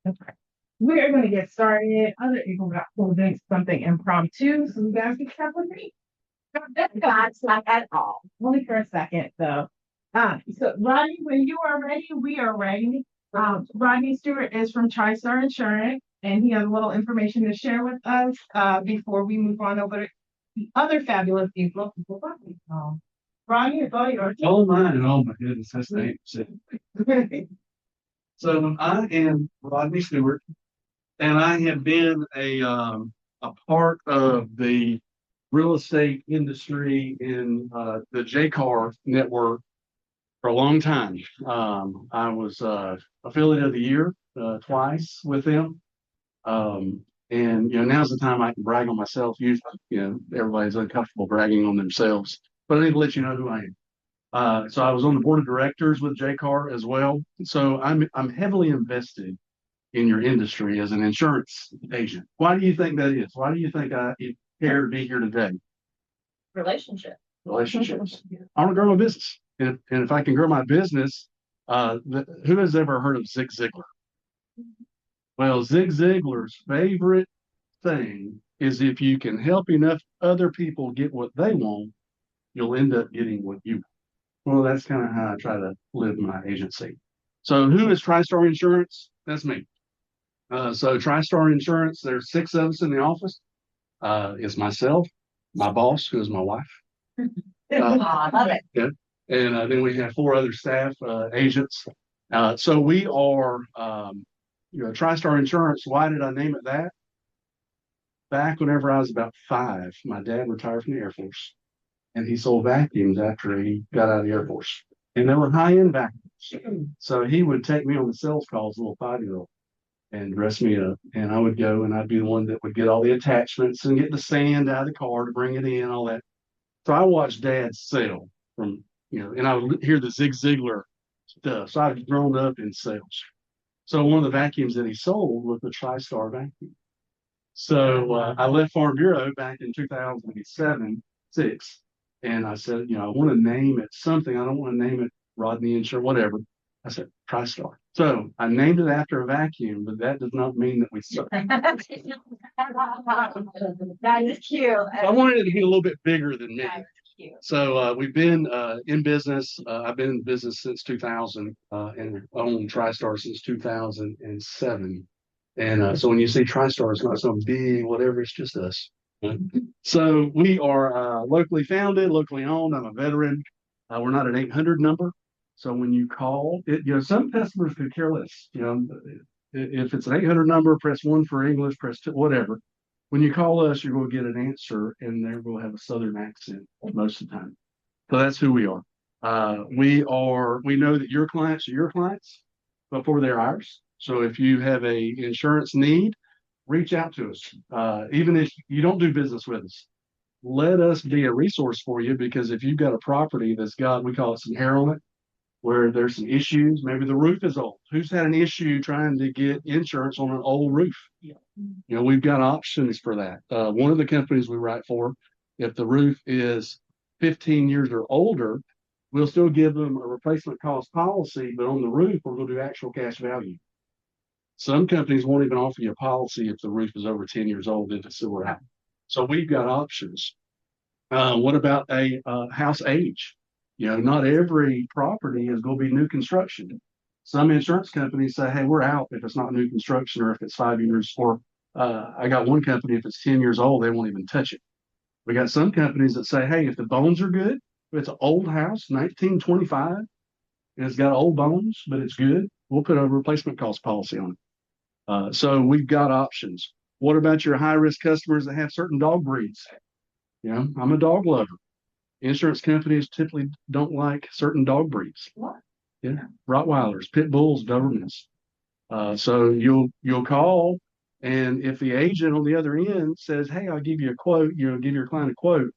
Okay. We're going to get started. Other people got pulled into something impromptu, so you guys can have with me. That's not at all. Only for a second, though. So Rodney, when you are ready, we are ready. Rodney Stewart is from TriStar Insurance, and he has a little information to share with us before we move on over to the other fabulous people. Rodney, it's all yours. Oh my, oh my goodness, that's the name. So I am Rodney Stewart, and I have been a part of the real estate industry in the JCAR network for a long time. I was affiliate of the year twice with them. And now's the time I can brag on myself. Usually, everybody's uncomfortable bragging on themselves, but I need to let you know who I am. So I was on the board of directors with JCAR as well. So I'm heavily invested in your industry as an insurance agent. Why do you think that is? Why do you think I care to be here today? Relationship. Relationships. I want to grow my business, and if I can grow my business, who has ever heard of Zig Ziglar? Well, Zig Ziglar's favorite thing is if you can help enough other people get what they want, you'll end up getting what you want. Well, that's kind of how I try to live my agency. So who is TriStar Insurance? That's me. So TriStar Insurance, there's six of us in the office. It's myself, my boss, who is my wife. I love it. Yeah. And then we have four other staff agents. So we are, TriStar Insurance. Why did I name it that? Back whenever I was about 5, my dad retired from the Air Force, and he sold vacuums after he got out of the Air Force. And they were high-end vacuums. So he would take me on the sales calls, a little 5-year-old, and dress me up. And I would go and I'd be the one that would get all the attachments and get the sand out of the car to bring it in, all that. So I watched Dad sell and I would hear the Zig Ziglar stuff. So I've grown up in sales. So one of the vacuums that he sold was the TriStar vacuum. So I left Farm Bureau back in 2007, 6, and I said, I want to name it something. I don't want to name it Rodney Insurance, whatever. I said TriStar. So I named it after a vacuum, but that does not mean that we suck. That is cute. I wanted it to be a little bit bigger than me. Cute. So we've been in business. I've been in business since 2000 and owned TriStar since 2007. And so when you see TriStar, it's not some big whatever, it's just us. So we are locally founded, locally owned. I'm a veteran. We're not an 800 number. So when you call, some customers could care less. If it's an 800 number, press 1 for English, press 2, whatever. When you call us, you're going to get an answer, and they're going to have a Southern accent most of the time. So that's who we are. We know that your clients are your clients before they're ours. So if you have a insurance need, reach out to us. Even if you don't do business with us, let us be a resource for you, because if you've got a property that's got, we call it some hair on it, where there's some issues, maybe the roof is old. Who's had an issue trying to get insurance on an old roof? Yeah. We've got options for that. One of the companies we write for, if the roof is 15 years or older, we'll still give them a replacement cost policy, but on the roof, we're going to do actual cash value. Some companies won't even offer you a policy if the roof is over 10 years old, if it's still out. So we've got options. What about a house age? Not every property is going to be new construction. Some insurance companies say, hey, we're out if it's not new construction or if it's 5 years. Or I got one company, if it's 10 years old, they won't even touch it. We got some companies that say, hey, if the bones are good, if it's an old house, 1925, and it's got old bones, but it's good, we'll put a replacement cost policy on it. So we've got options. What about your high-risk customers that have certain dog breeds? I'm a dog lover. Insurance companies typically don't like certain dog breeds. What? Yeah, Rottweilers, Pit Bulls, Dobermans. So you'll call, and if the agent on the other end says, "Hey, I'll give you a quote," give your client a quote,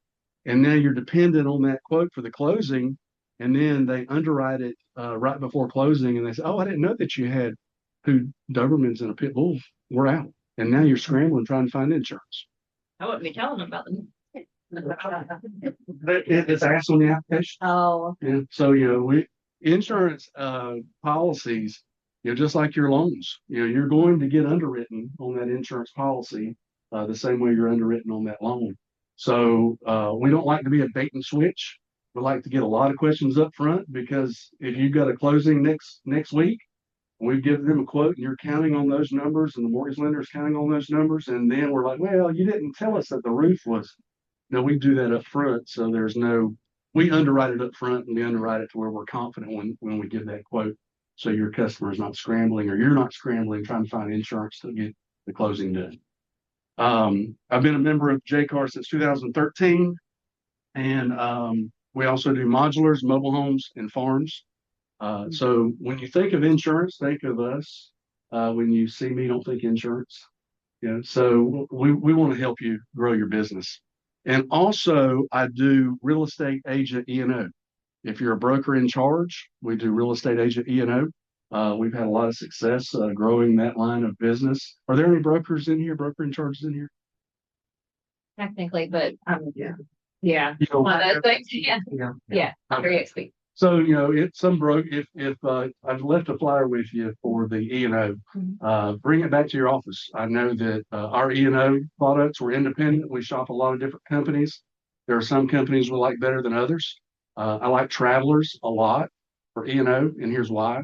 and now you're dependent on that quote for the closing, and then they underwrite it right before closing, and they say, "Oh, I didn't know that you had two Dobermans and a Pit Bull. We're out," and now you're scrambling trying to find insurance. I wouldn't be telling them about them. It's asked on the application. Oh. Yeah. So insurance policies, just like your loans, you're going to get underwritten on that insurance policy the same way you're underwritten on that loan. So we don't like to be a bait and switch. We like to get a lot of questions up front, because if you've got a closing next week, we give them a quote and you're counting on those numbers and the mortgage lender is counting on those numbers. And then we're like, well, you didn't tell us that the roof was. No, we do that up front. So we underwrite it up front, and we underwrite it to where we're confident when we give that quote. So your customer is not scrambling, or you're not scrambling trying to find insurance to get the closing done. I've been a member of JCAR since 2013, and we also do modulars, mobile homes, and farms. So when you think of insurance, think of us. When you see me, don't think insurance. So we want to help you grow your business. And also, I do real estate agent E&O. If you're a broker in charge, we do real estate agent E&O. We've had a lot of success growing that line of business. Are there any brokers in here, broker in charges in here? Technically, but Yeah. yeah. You know, One of those things, yeah. Yeah. Yeah. Very expensive. So, if I've left a flyer with you for the E&O, bring it back to your office. I know that our E&O products, we're independent. We shop a lot of different companies. There are some companies we like better than others. I like Travelers a lot for E&O, and here's why.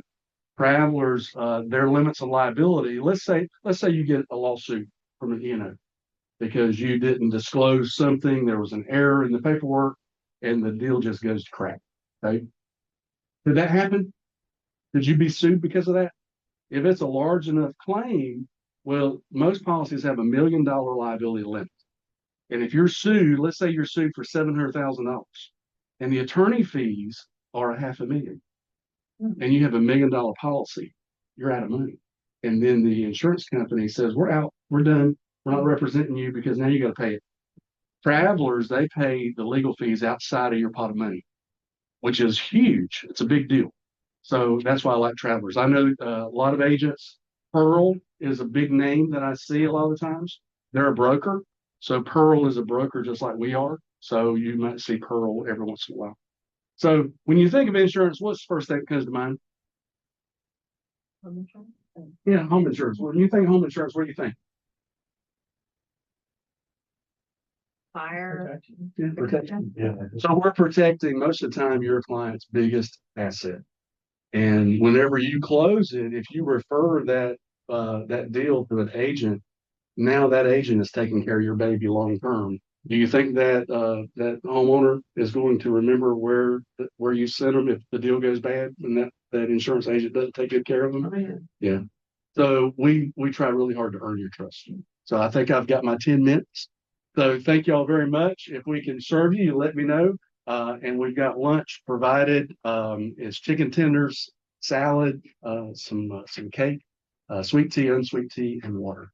Travelers, their limits of liability. Let's say you get a lawsuit from an E&O because you didn't disclose something. There was an error in the paperwork, and the deal just goes to crap. Okay. Did that happen? Did you be sued because of that? If it's a large enough claim, well, most policies have $1 million liability limit. And if you're sued, let's say you're sued for $700,000 and the attorney fees are $500,000 and you have $1 million policy, you're out of money. And then the insurance company says, we're out, we're done. We're not representing you because now you got to pay it. Travelers, they pay the legal fees outside of your pot of money, which is huge. It's a big deal. So that's why I like Travelers. I know a lot of agents. Pearl is a big name that I see a lot of the times. They're a broker. So Pearl is a broker just like we are. So you might see Pearl every once in a while. So when you think of insurance, what's the first thing that comes to mind? Yeah, home insurance. When you think home insurance, what do you think? Fire. Yeah, protection. Yeah. So we're protecting most of the time your client's biggest asset. And whenever you close it, if you refer that deal to an agent, now that agent is taking care of your baby long term. Do you think that that homeowner is going to remember where you sent them if the deal goes bad and that insurance agent doesn't take good care of them? Oh, yeah. Yeah. So we try really hard to earn your trust. So I think I've got my 10 minutes. So thank you all very much. If we can serve you, let me know. And we've got lunch provided. It's chicken tenders, salad, some cake, sweet tea, unsweet tea, and water.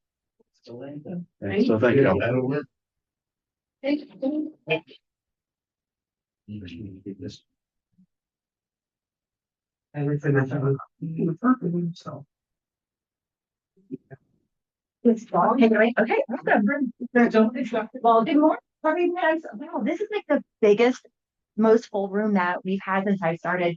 And so thank you all. Okay, awesome. Well, good morning. Sorry, guys. Wow, this is like the biggest, most full room that we've had since I started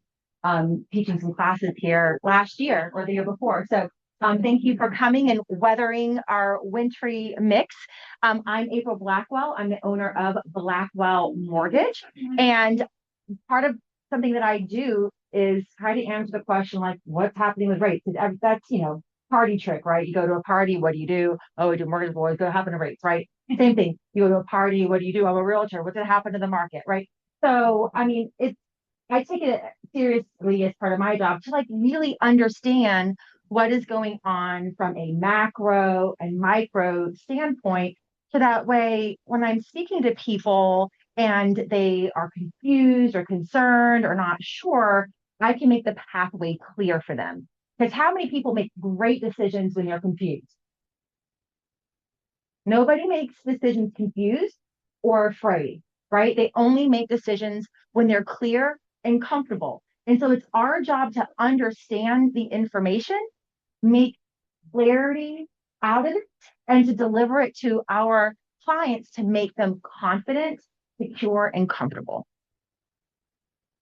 teaching some classes here last year or the year before. So thank you for coming and weathering our wintry mix. I'm April Blackwell. I'm the owner of Blackwell Mortgage. And part of something that I do is try to answer the question like, what's happening with rates? That's, party trick, right? You go to a party, what do you do? Oh, we do mortgage boys, go happen to rates, right? Same thing. You go to a party, what do you do? I'm a realtor. What's going to happen to the market, right? So, I mean, I take it seriously as part of my job to like really understand what is going on from a macro and micro standpoint. So that way, when I'm speaking to people and they are confused or concerned or not sure, I can make the pathway clear for them. Because how many people make great decisions when you're confused? Nobody makes decisions confused or afraid, right? They only make decisions when they're clear and comfortable. And so it's our job to understand the information, make clarity out of it, and to deliver it to our clients to make them confident, secure, and comfortable.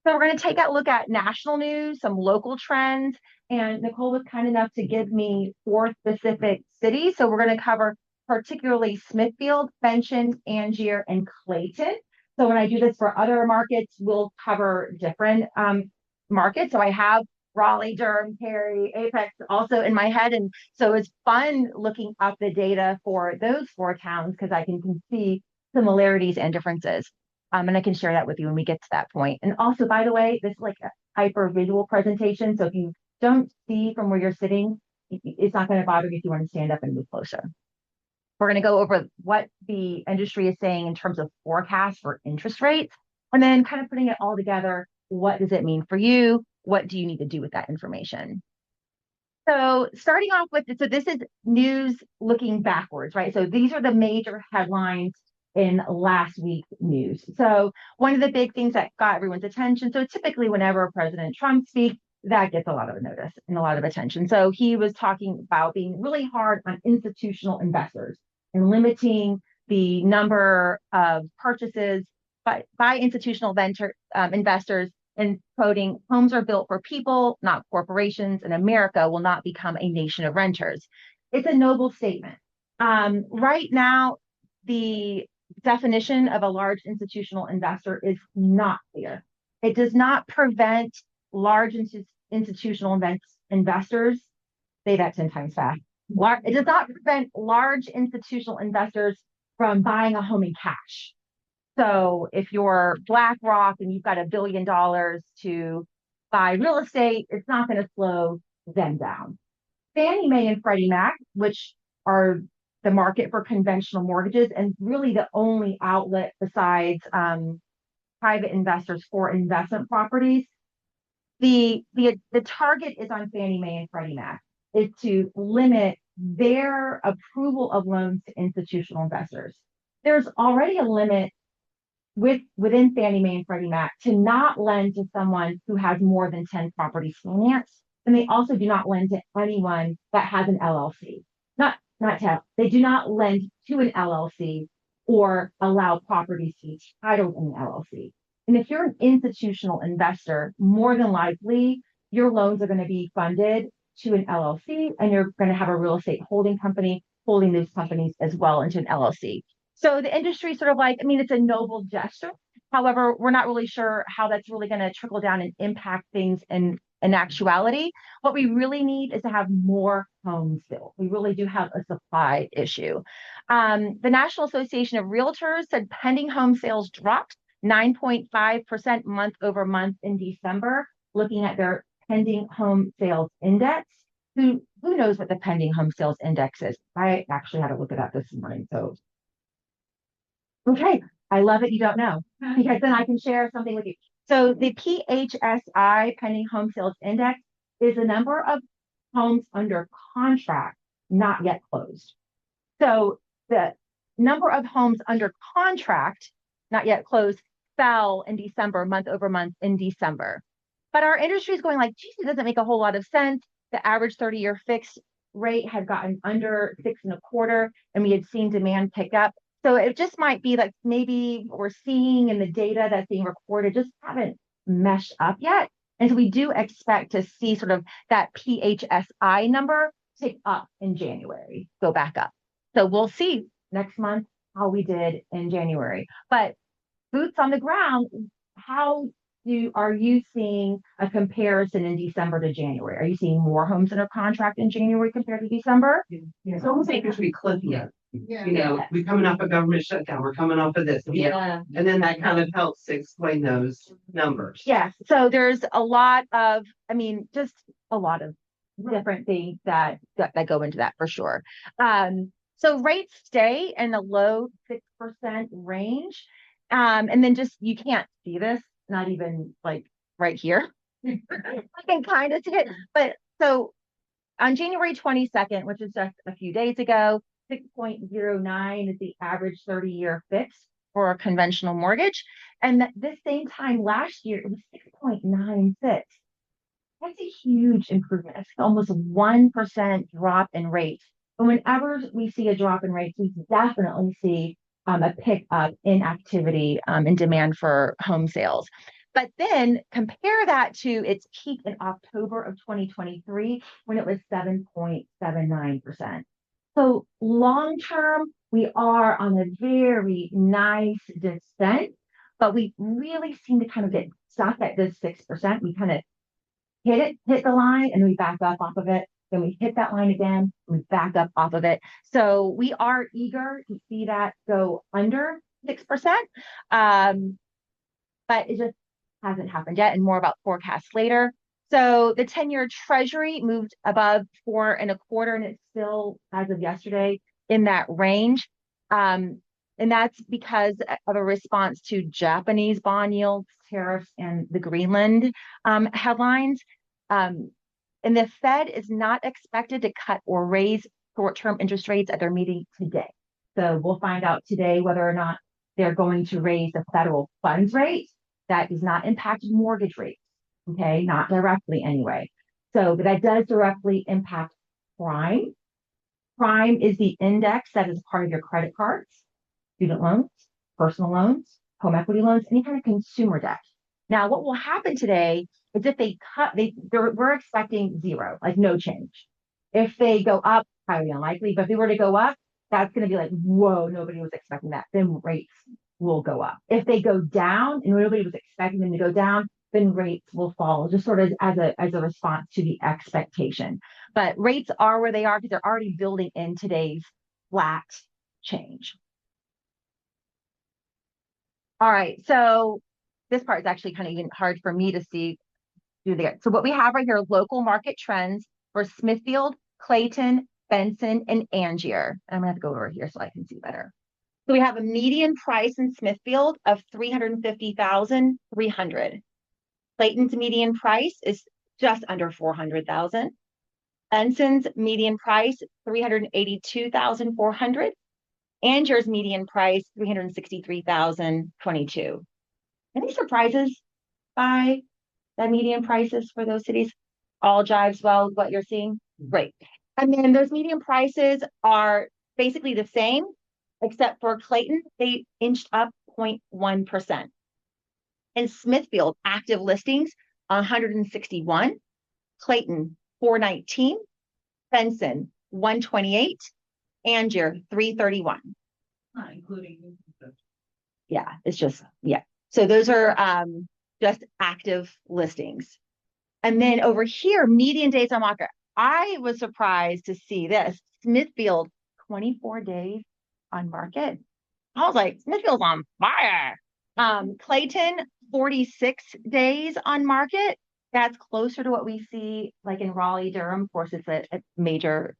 So we're going to take a look at national news, some local trends, And Nicole was kind enough to give me 4 specific cities. So we're going to cover particularly Smithfield, Benton, Angier, and Clayton. So when I do this for other markets, we'll cover different markets. So I have Raleigh, Durham, Cary, Apex also in my head. And so it's fun looking up the data for those 4 towns because I can see similarities and differences. And I can share that with you when we get to that point. And also, by the way, this is like a hyper visual presentation. So if you don't see from where you're sitting, it's not going to bother you if you want to stand up and move closer. We're going to go over what the industry is saying in terms of forecasts for interest rates, and then kind of putting it all together. What does it mean for you? What do you need to do with that information? So starting off with, so this is news looking backwards, right? So these are the major headlines in last week's news. So one of the big things that got everyone's attention, so typically whenever President Trump speaks, that gets a lot of notice and a lot of attention. So he was talking about being really hard on institutional investors and limiting the number of purchases by institutional investors, and quoting, homes are built for people, not corporations, and America will not become a nation of renters. It's a noble statement. Right now, the definition of a large institutional investor is not clear. It does not prevent large institutional investors, say that 10 times fast. It does not prevent large institutional investors from buying a home in cash. So if you're BlackRock and you've got $1 billion to buy real estate, it's not going to slow them down. Fannie Mae and Freddie Mac, which are the market for conventional mortgages and really the only outlet besides private investors for investment properties, the target is on Fannie Mae and Freddie Mac is to limit their approval of loans to institutional investors. There's already a limit within Fannie Mae and Freddie Mac to not lend to someone who has more than 10 properties financed. And they also do not lend to anyone that has an LLC. They do not lend to an LLC or allow properties to be titled in an LLC. And if you're an institutional investor, more than likely your loans are going to be funded to an LLC, and you're going to have a real estate holding company holding those companies as well into an LLC. So the industry sort of it's a noble gesture. However, we're not really sure how that's really going to trickle down and impact things in actuality. What we really need is to have more homes built. We really do have a supply issue. The National Association of Realtors said pending home sales dropped 9.5% month over month in December, looking at their pending home sales index. Who knows what the pending home sales index is? I actually had to look it up this morning. So okay, I love it. You don't know because then I can share something with you. So the PHSI pending home sales index is the number of homes under contract, not yet closed. So the number of homes under contract, not yet closed, fell in December, month over month in December. But our industry is going geez, it doesn't make a whole lot of sense. The average 30-year fixed rate had gotten under 6.25, and we had seen demand pick up. So it just might be that maybe what we're seeing in the data that's being recorded just haven't meshed up yet. And so we do expect to see sort of that PHSI number tick up in January, go back up. So we'll see next month how we did in January. But boots on the ground, are you seeing a comparison in December to January? Are you seeing more homes under contract in January compared to December? It's almost like there's cliffy. We're coming off a government shutdown. We're coming off of this. And then that kind of helps to explain those numbers. Yes. So there's a lot of, just a lot of different things that go into that for sure. So rates stay in the low 6% range. And then you can't see this, not even right here. I can kind of see it. But so on January 22nd, which is just a few days ago, 6.09 is the average 30-year fix for a conventional mortgage. And this same time last year, it was 6.96. That's a huge improvement. It's almost 1% drop in rates. And whenever we see a drop in rates, we definitely see a pick up in activity and demand for home sales. But then compare that to its peak in October of 2023 when it was 7.79%. So long term, we are on a very nice descent, but we really seem to kind of get stuck at this 6%. We kind of hit the line, and we back up off of it. Then we hit that line again, we back up off of it. So we are eager to see that go under 6%. But it just hasn't happened yet, and more about forecasts later. So the 10-year treasury moved above 4.25, and it's still, as of yesterday, in that range. And that's because of a response to Japanese bond yields, tariffs, and the Greenland headlines. And the Fed is not expected to cut or raise short-term interest rates at their meeting today. So we'll find out today whether or not they're going to raise the federal funds rate. That does not impact mortgage rates, okay? Not directly anyway. So, but that does directly impact prime. Prime is the index that is part of your credit cards, student loans, personal loans, home equity loans, any kind of consumer debt. Now, what will happen today is if they cut, we're expecting zero, like no change. If they go up, highly unlikely, but if they were to go up, that's going to be like, whoa, nobody was expecting that. Then rates will go up. If they go down and nobody was expecting them to go down, then rates will fall, just sort of as a response to the expectation. But rates are where they are because they're already building in today's flat change. All right, so this part is actually kind of even hard for me to see. So what we have right here, local market trends for Smithfield, Clayton, Benson, and Angier. I'm gonna have to go over here so I can see better. So we have a median price in Smithfield of $350,300. Clayton's median price is just under $400,000. Benson's median price $382,400. Angier's median price $363,022. Any surprises by the median prices for those cities? All jives well with what you're seeing? Great. And then those median prices are basically the same, except for Clayton, they inched up 0.1%. In Smithfield, active listings 161, Clayton 419, Benson 128, Angier 331. Not including. Yeah, it's just, yeah. So those are just active listings. And then over here, median days on market. I was surprised to see this. Smithfield, 24 days on market. I was like, Smithfield's on fire. Clayton, 46 days on market. That's closer to what we see like in Raleigh, Durham. Of course, it's a major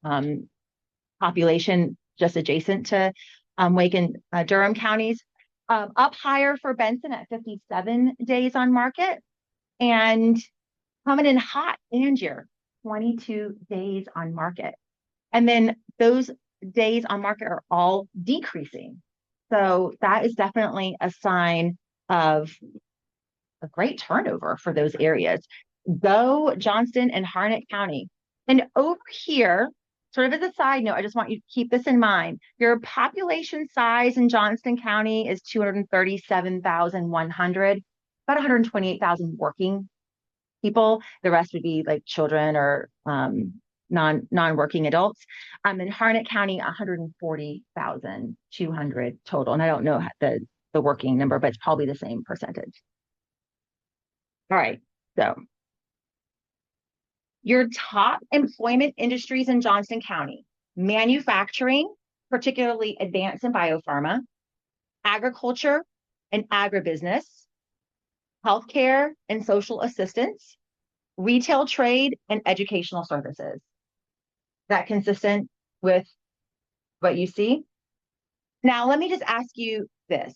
population just adjacent to Wake and Durham counties. Up higher for Benson at 57 days on market. And coming in hot, Angier, 22 days on market. And then those days on market are all decreasing. So that is definitely a sign of a great turnover for those areas. Go Johnston and Harnett County. And over here, sort of as a side note, I just want you to keep this in mind. Your population size in Johnston County is 237,100, about 128,000 working people. The rest would be like children or non-working adults. In Harnett County, 140,200 total. And I don't know the working number, but it's probably the same percentage. All right, so your top employment industries in Johnston County: manufacturing, particularly advanced and biopharma, agriculture and agribusiness, healthcare and social assistance, retail trade and educational services. Is that consistent with what you see? Now, let me just ask you this.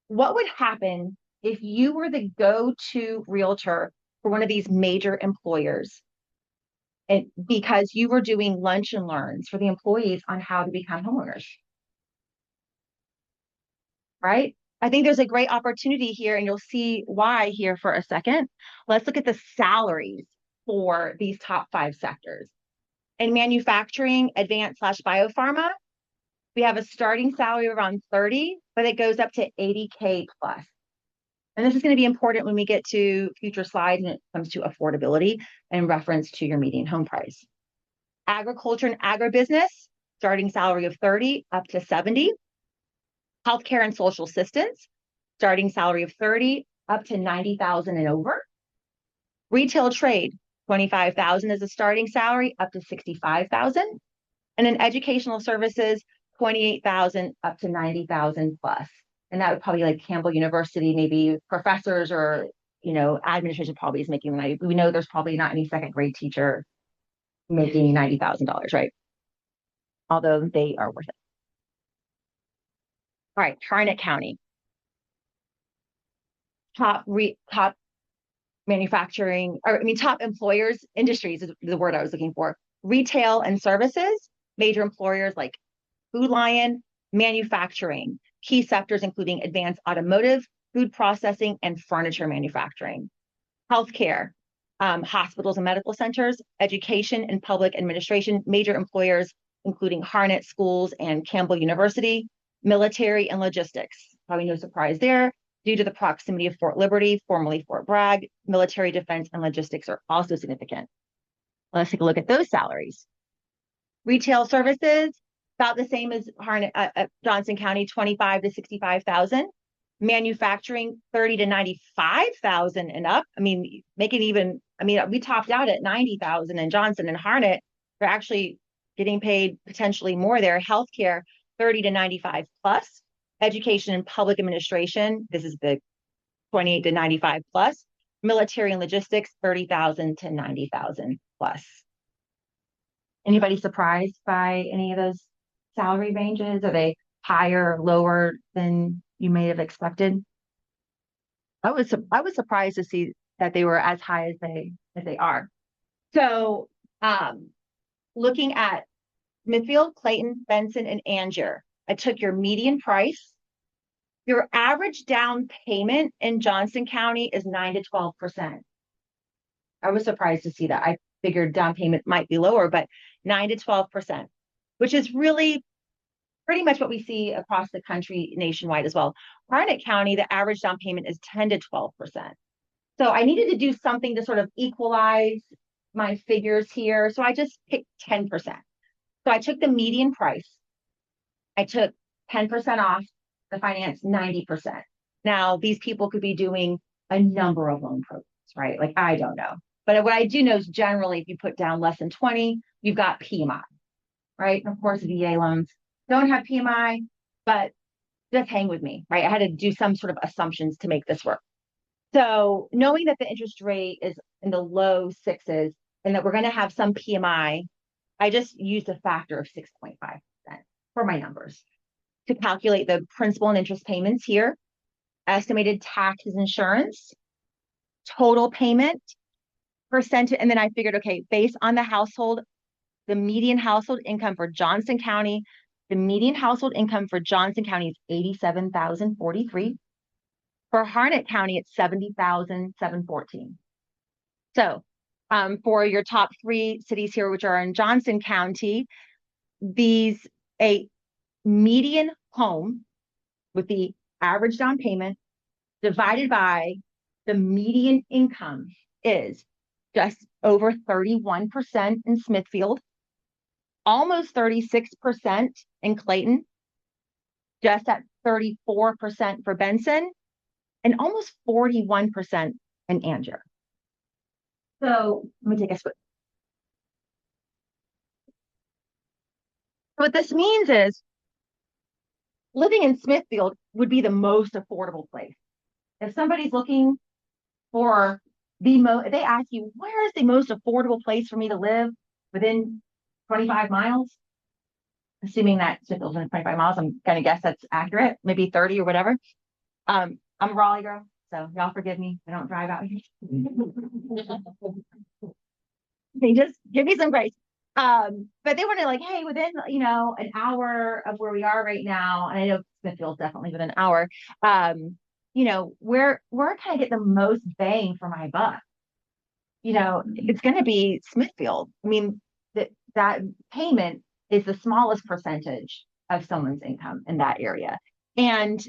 What would happen if you were the go-to realtor for one of these major employers, and because you were doing lunch and learns for the employees on how to become homeowners? Right? I think there's a great opportunity here, and you'll see why here for a second. Let's look at the salaries for these top 5 sectors. In manufacturing, advanced / biopharma, we have a starting salary of around 30, but it goes up to 80K plus. And this is going to be important when we get to future slides when it comes to affordability in reference to your median home price. Agriculture and agribusiness, starting salary of 30 up to 70. Healthcare and social assistance, starting salary of 30 up to 90,000 and over. Retail trade, 25,000 as a starting salary up to 65,000. And then educational services, 28,000 up to 90,000 plus. And that would probably like Campbell University, maybe professors or, administration probably is making the 90. We know there's probably not any second grade teacher making $90,000, right? Although they are worth it. All right, Harnett County. Top manufacturing, top employers, industries is the word I was looking for. Retail and services, major employers like Food Lion, manufacturing, key sectors including advanced automotive, food processing, and furniture manufacturing. Healthcare, hospitals and medical centers, education and public administration, major employers including Harnett Schools and Campbell University, military and logistics. Probably no surprise there. Due to the proximity of Fort Liberty, formerly Fort Bragg, military defense and logistics are also significant. Let's take a look at those salaries. Retail services, about the same as Johnson County, 25 to 65,000. Manufacturing, 30 to 95,000 and up. We topped out at 90,000 in Johnson and Harnett. They're actually getting paid potentially more there. Healthcare, 30 to 95 plus. Education and public administration, this is the 28 to 95 plus. Military and logistics, 30,000 to 90,000 plus. Anybody surprised by any of those salary ranges? Are they higher or lower than you may have expected? I was surprised to see that they were as high as they are. So looking at Smithfield, Clayton, Benson, and Angier, I took your median price. Your average down payment in Johnson County is 9 to 12%. I was surprised to see that. I figured down payment might be lower, but 9 to 12%, which is really pretty much what we see across the country nationwide as well. Harnett County, the average down payment is 10 to 12%. So I needed to do something to sort of equalize my figures here. So I just picked 10%. So I took the median price. I took 10% off the finance 90%. Now, these people could be doing a number of loan programs, right? Like, I don't know. But what I do know is generally, if you put down less than 20, you've got PMI, right? And of course, VA loans don't have PMI, but just hang with me, right? I had to do some sort of assumptions to make this work. So knowing that the interest rate is in the low sixes and that we're going to have some PMI, I just used a factor of 6.5% for my numbers to calculate the principal and interest payments here, estimated taxes, insurance, total payment, percentage, and then I figured, okay, based on the household, the median household income for Johnson County, the median household income for Johnson County is $87,043. For Harnett County, it's $70,714. So for your top three cities here, which are in Johnson County, a median home with the average down payment divided by the median income is just over 31% in Smithfield, almost 36% in Clayton, just at 34% for Benson, and almost 41% in Angier. So let me take a switch. What this means is living in Smithfield would be the most affordable place. If somebody's looking for they ask you, where is the most affordable place for me to live within 25 miles? Assuming that Smithfield's within 25 miles, I'm going to guess that's accurate, maybe 30 or whatever. I'm a Raleigh girl, so y'all forgive me. I don't drive out here. They just give me some grace. But they want to hey, within, an hour of where we are right now, and I know Smithfield's definitely within an hour, where can I get the most bang for my buck? It's going to be Smithfield. That payment is the smallest percentage of someone's income in that area. And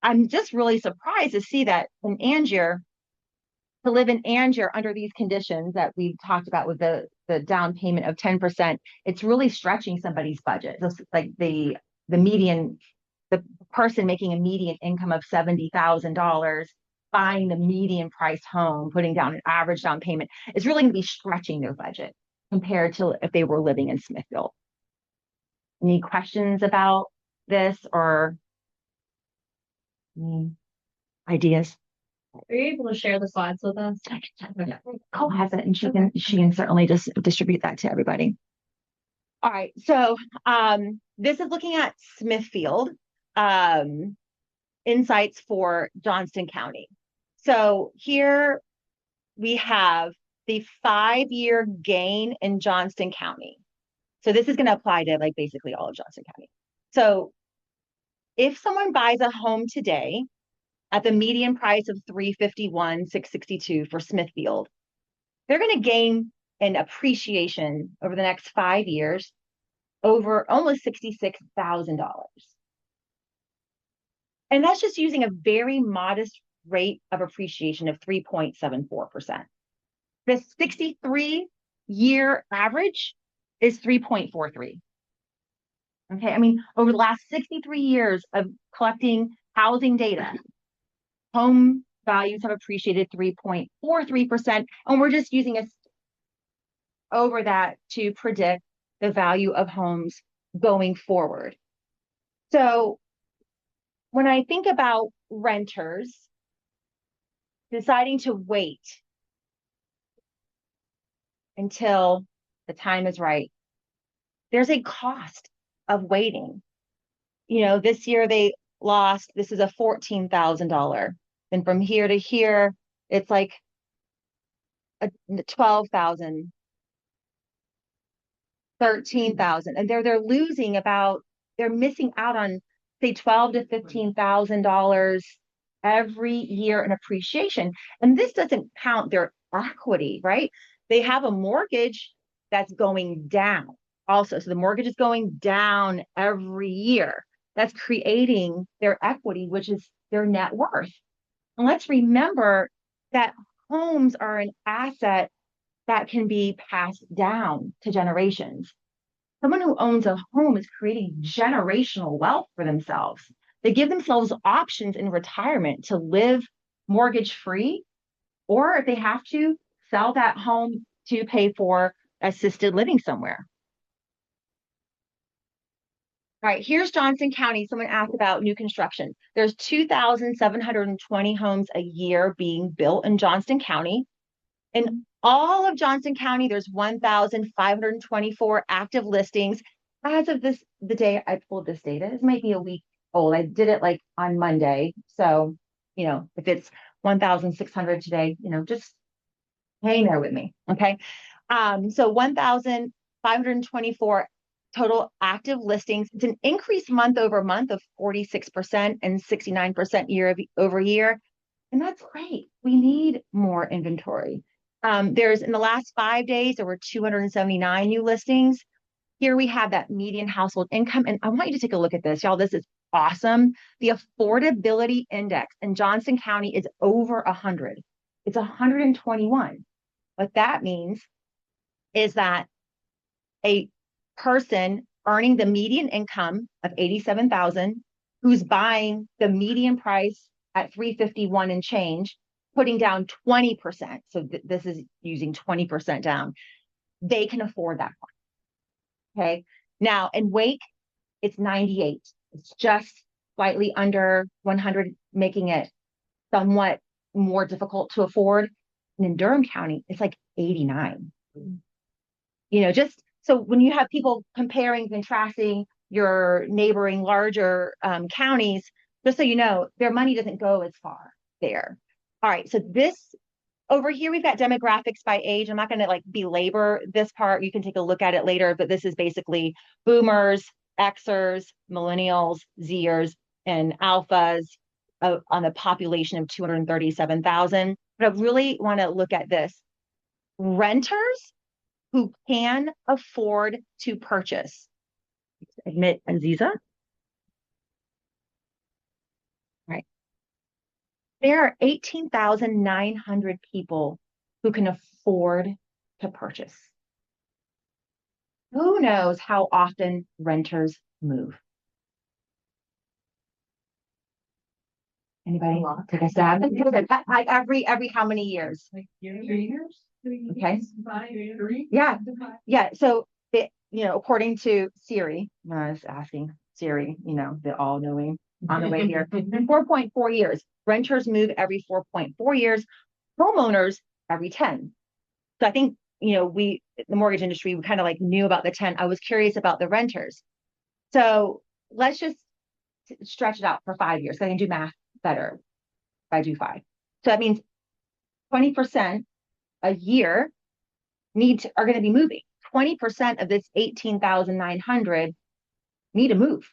I'm just really surprised to see that in Angier, to live in Angier under these conditions that we've talked about with the down payment of 10%, it's really stretching somebody's budget. Just like the median, the person making a median income of $70,000, buying the median price home, putting down an average down payment, is really going to be stretching their budget compared to if they were living in Smithfield. Any questions about this or any ideas? Are you able to share the slides with us? Cole has it, and she can certainly just distribute that to everybody. All right, so this is looking at Smithfield insights for Johnston County. So here we have the 5-year gain in Johnston County. So this is going to apply to like basically all of Johnston County. So if someone buys a home today at the median price of $351,662 for Smithfield, they're going to gain an appreciation over the next 5 years over almost $66,000. And that's just using a very modest rate of appreciation of 3.74%. The 63-year average is 3.43. Okay, I mean, over the last 63 years of collecting housing data, home values have appreciated 3.43%, and we're just using over that to predict the value of homes going forward. So when I think about renters deciding to wait until the time is right, there's a cost of waiting. You know, this year they lost, this is a $14,000. And from here to here, it's like a 12,000, 13,000. And they're losing about, they're missing out on say $12,000 to $15,000 every year in appreciation. And this doesn't count their equity, right? They have a mortgage that's going down also. So the mortgage is going down every year. That's creating their equity, which is their net worth. And let's remember that homes are an asset that can be passed down to generations. Someone who owns a home is creating generational wealth for themselves. They give themselves options in retirement to live mortgage free, or if they have to, sell that home to pay for assisted living somewhere. All right, here's Johnston County. Someone asked about new construction. There's 2,720 homes a year being built in Johnston County. In all of Johnston County, there's 1,524 active listings. As of the day I pulled this data, this might be a week old. I did it like on Monday. So, you know, if it's 1,600 today, you know, just hang there with me. Okay. So 1,524 total active listings. It's an increase month over month of 46% and 69% year over year. And that's great. We need more inventory. There's in the last 5 days, there were 279 new listings. Here we have that median household income. And I want you to take a look at this, y'all. This is awesome. The affordability index in Johnston County is over 100. It's 121. What that means is that a person earning the median income of $87,000, who's buying the median price at $351 and change, putting down 20%. So this is using 20% down. They can afford that one. Okay. Now in Wake, it's 98. It's just slightly under 100, making it somewhat more difficult to afford. And in Durham County, it's like 89. You know, just so when you have people comparing, contrasting your neighboring larger counties, just so you know, their money doesn't go as far there. All right, so this over here, we've got demographics by age. I'm not going to like belabor this part. You can take a look at it later, but this is basically boomers, Xers, millennials, Zers, and alphas on a population of 237,000. But I really want to look at this. Renters who can afford to purchase. Admit Aziza. Right. There are 18,900 people who can afford to purchase. Who knows how often renters move? Anybody take a stab? Like every how many years? Like 3 years? Okay. 3? Yeah. Yeah. So according to Siri, I was asking Siri, the all-knowing on the way here, 4.4 years. Renters move every 4.4 years, homeowners every 10. So I think, the mortgage industry, we kind of like knew about the 10. I was curious about the renters. So let's just stretch it out for 5 years. I can do math better if I do 5. So that means 20% a year are going to be moving. 20% of this 18,900 need to move.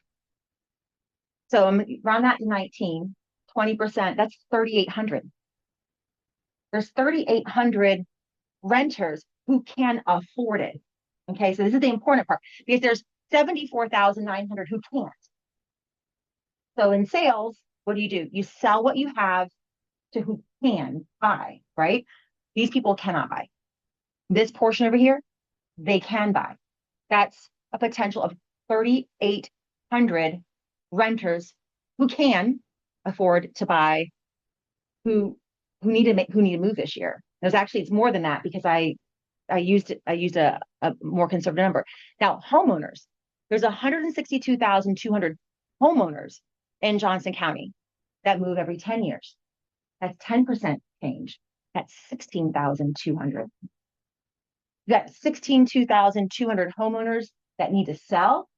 So I'm round that to 19, 20%, that's 3,800. There's 3,800 renters who can afford it. Okay, so this is the important part because there's 74,900 who can't. So in sales, what do? You sell what you have to who can buy, right? These people cannot buy. This portion over here, they can buy. That's a potential of 3,800 renters who can afford to buy, who need to move this year. It's more than that because I used a more conservative number. Now, homeowners, there's 162,200 homeowners in Johnson County that move every 10 years. That's 10% change. That's 16,200. You got 2,200 homeowners that need to sell.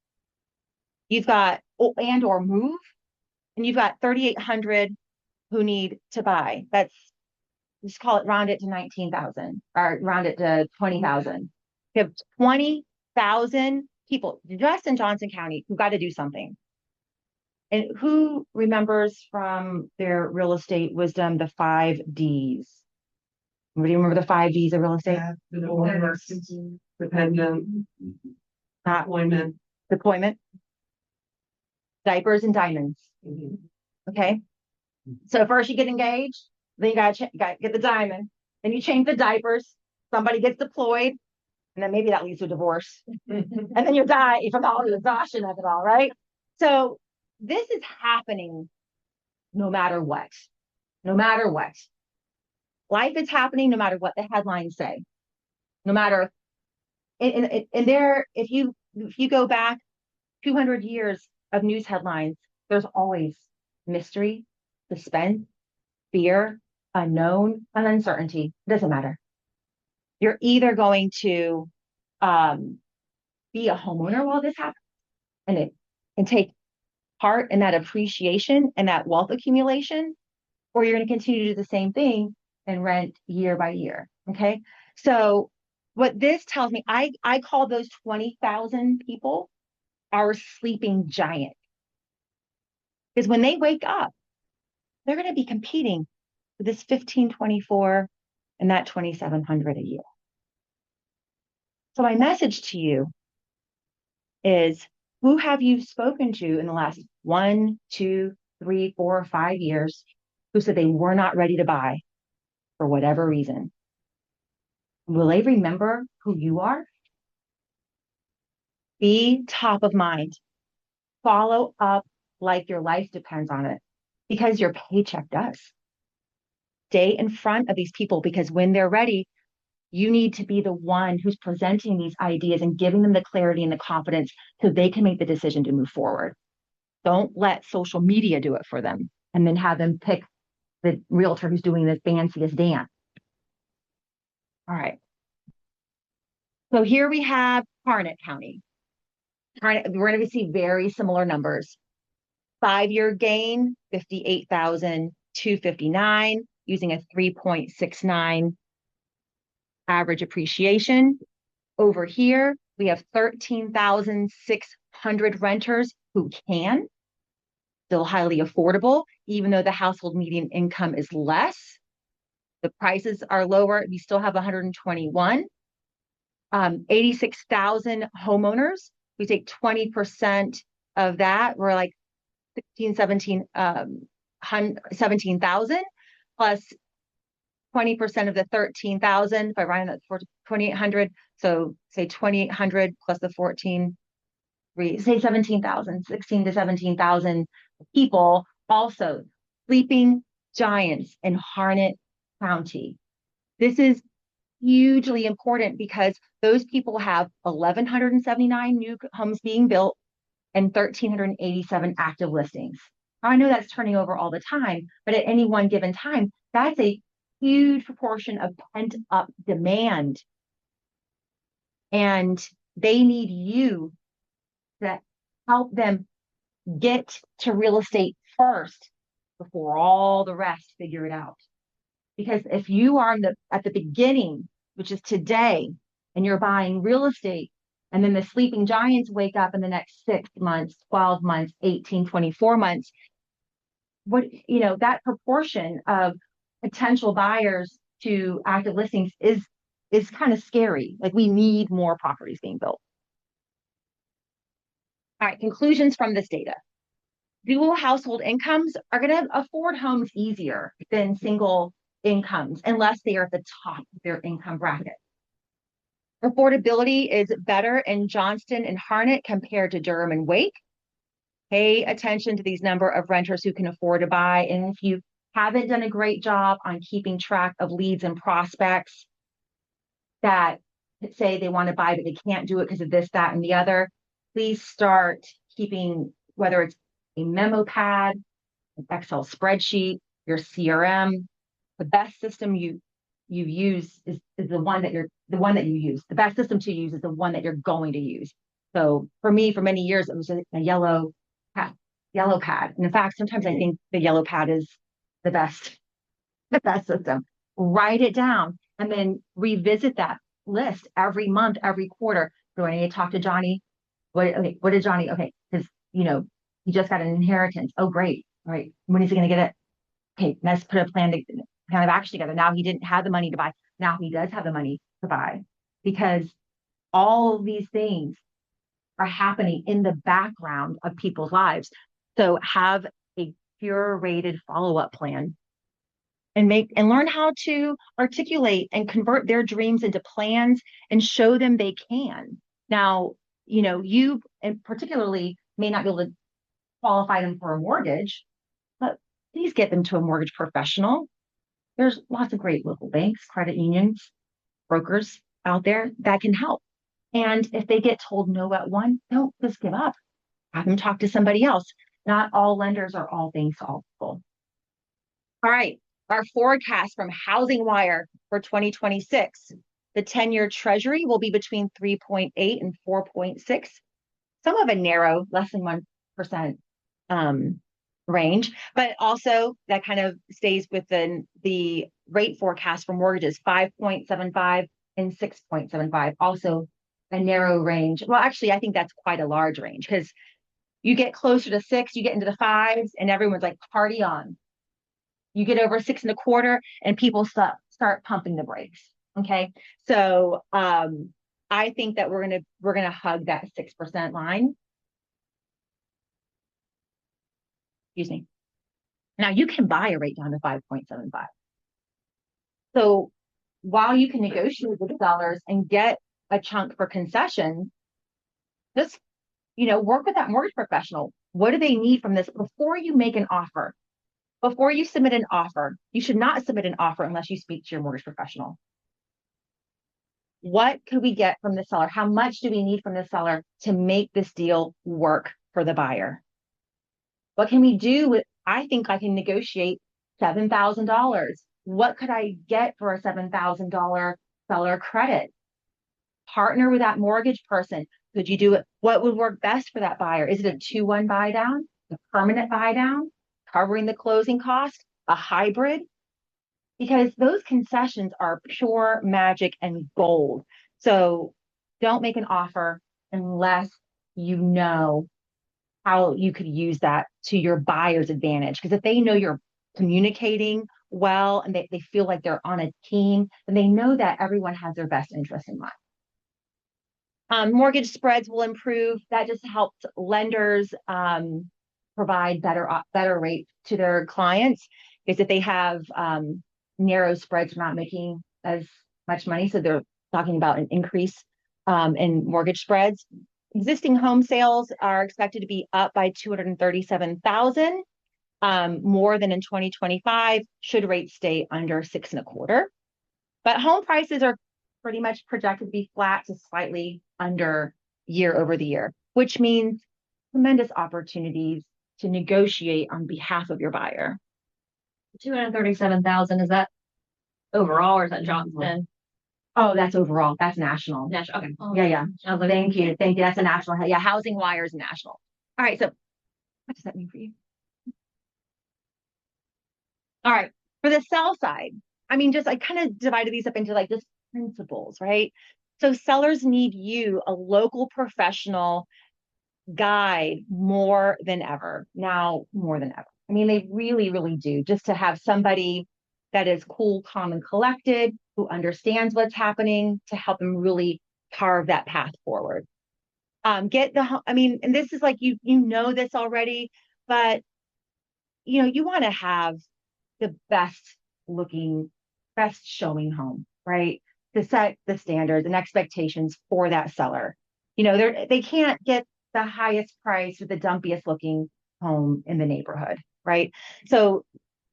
You've got or move, and you've got 3,800 who need to buy. Just call it, round it to 19,000 or round it to 20,000. You have 20,000 people just in Johnson County who got to do something. And who remembers from their real estate wisdom the 5 Ds? Anybody remember the 5 Ds of real estate? Divorce, dependent, Deployment, diapers, and diamonds. Okay. So first you get engaged, then you gotta get the diamond, then you change the diapers, somebody gets deployed, and then maybe that leads to a divorce. And then you die from all the exhaustion of it all, right? So this is happening no matter what. No matter what. Life is happening no matter what the headlines say. No matter, and there, if you go back 200 years of news headlines, there's always mystery, suspense, fear, unknown, and uncertainty. It doesn't matter. You're either going to be a homeowner while this happens and take part in that appreciation and that wealth accumulation, or you're going to continue to do the same thing and rent year by year. Okay. So what this tells me, I call those 20,000 people our sleeping giant. Because when they wake up, they're going to be competing for this 1,524 and that 2,700 a year. So my message to you is, who have you spoken to in the last 1, 2, 3, 4, 5 years who said they were not ready to buy for whatever reason? Will they remember who you are? Be top of mind. Follow up like your life depends on it, because your paycheck does. Stay in front of these people, because when they're ready, you need to be the one who's presenting these ideas and giving them the clarity and the confidence so they can make the decision to move forward. Don't let social media do it for them and then have them pick the realtor who's doing the fanciest dance. All right. So here we have Harnett County. We're going to see very similar numbers. 5-year gain, 58,259, using a 3.69 average appreciation. Over here, we have 13,600 renters who can, still highly affordable, even though the household median income is less. The prices are lower. We still have 121. 86,000 homeowners. We take 20% of that. We're like 17,000. plus 20% of the 13,000, if I round that for 2,800, so say 2,800 plus the 14, say 17,000, 16 to 17,000 people. Also, sleeping giants in Harnett County. This is hugely important because those people have 1,179 new homes being built and 1,387 active listings. Now, I know that's turning over all the time, but at any one given time, that's a huge proportion of pent up demand. And they need you to help them get to real estate first before all the rest figure it out. Because if you are at the beginning, which is today, and you're buying real estate, and then the sleeping giants wake up in the next 6 months, 12 months, 18, 24 months, that proportion of potential buyers to active listings is kind of scary. Like, we need more properties being built. All right, conclusions from this data. Dual household incomes are going to afford homes easier than single incomes unless they are at the top of their income bracket. Affordability is better in Johnston and Harnett compared to Durham and Wake. Pay attention to these number of renters who can afford to buy. And if you haven't done a great job on keeping track of leads and prospects that say they want to buy, but they can't do it because of this, that, and the other, please start keeping, whether it's a memo pad, an Excel spreadsheet, your CRM. The best system you use is the one that you use. The best system to use is the one that you're going to use. So for me, for many years, it was a yellow pad. And in fact, sometimes I think the yellow pad is the best system. Write it down and then revisit that list every month, every quarter. Do I need to talk to Johnny? What did Johnny? Okay, because he just got an inheritance. Oh, great. All right. When is he going to get it? Okay, let's put a plan of action together. Now he didn't have the money to buy. Now he does have the money to buy, because all of these things are happening in the background of people's lives. So have a curated follow-up plan and learn how to articulate and convert their dreams into plans and show them they can. Now, you and particularly may not be able to qualify them for a mortgage, but please get them to a mortgage professional. There's lots of great local banks, credit unions, brokers out there that can help. And if they get told no at one, don't just give up. Have them talk to somebody else. Not all lenders are all things solvable. All right, our forecast from Housing Wire for 2026. The 10-year treasury will be between 3.8 and 4.6. Some of a narrow, less than 1% range, but also that kind of stays within the rate forecast for mortgages, 5.75 and 6.75, also a narrow range. Well, actually, I think that's quite a large range, because you get closer to 6, you get into the 5s, and everyone's like, party on. You get over 6.25, and people start pumping the brakes. Okay, so I think that we're gonna hug that 6% line. Excuse me. Now you can buy a rate down to 5.75. So while you can negotiate with sellers and get a chunk for concession, just work with that mortgage professional. What do they need from this before you make an offer? Before you submit an offer, you should not submit an offer unless you speak to your mortgage professional. What could we get from the seller? How much do we need from the seller to make this deal work for the buyer? What can we do I think I can negotiate $7,000. What could I get for a $7,000 seller credit? Partner with that mortgage person. Could you do it? What would work best for that buyer? Is it a 2-1 buy down, a permanent buy down, covering the closing cost, a hybrid? Because those concessions are pure magic and gold. So don't make an offer unless you know how you could use that to your buyer's advantage. Because if they know you're communicating well and they feel like they're on a team, then they know that everyone has their best interest in mind. Mortgage spreads will improve. That just helps lenders provide better rates to their clients. is if they have narrow spreads, not making as much money. So they're talking about an increase in mortgage spreads. Existing home sales are expected to be up by 237,000, more than in 2025, should rates stay under 6.25. But home prices are pretty much projected to be flat to slightly under year over the year, which means tremendous opportunities to negotiate on behalf of your buyer. 237,000, is that overall or is that Johnston? Oh, that's overall. That's national. National, okay. Yeah. I was like, Thank you. That's a national. Yeah, Housing Wire is national. All right. So what does that mean for you? All right. For the sell side, I mean, just I kind of divided these up into like just principles, right? So sellers need you, a local professional guide, more than ever. Now, more than ever. I mean, they really, really do. Just to have somebody that is cool, calm, and collected, who understands what's happening to help them really carve that path forward. And this is like you know this already, but you want to have the best looking, best showing home, right? To set the standards and expectations for that seller. They can't get the highest price or the dumpiest looking home in the neighborhood, right? So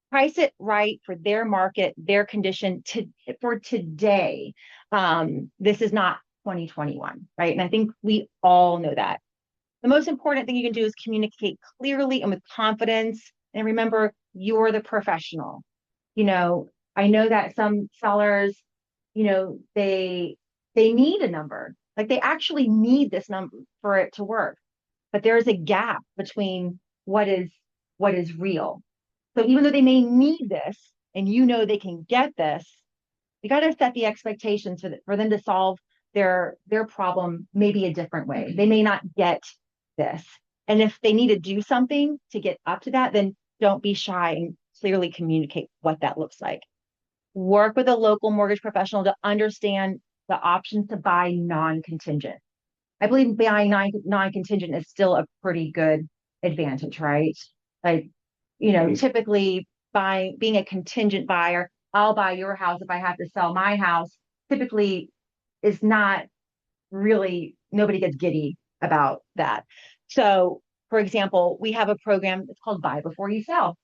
price it right for their market, their condition for today. This is not 2021, right? And I think we all know that. The most important thing you can do is communicate clearly and with confidence. And remember, you're the professional. I know that some sellers, they need a number. Like they actually need this number for it to work. But there's a gap between what is real. So even though they may need this and they can get this, you got to set the expectations for them to solve their problem maybe a different way. They may not get this. And if they need to do something to get up to that, then don't be shy and clearly communicate what that looks like. Work with a local mortgage professional to understand the options to buy non-contingent. I believe buying non-contingent is still a pretty good advantage, right? Like, typically being a contingent buyer, I'll buy your house if I have to sell my house, typically is not really, nobody gets giddy about that. So, for example, we have a program that's called Buy Before You Sell.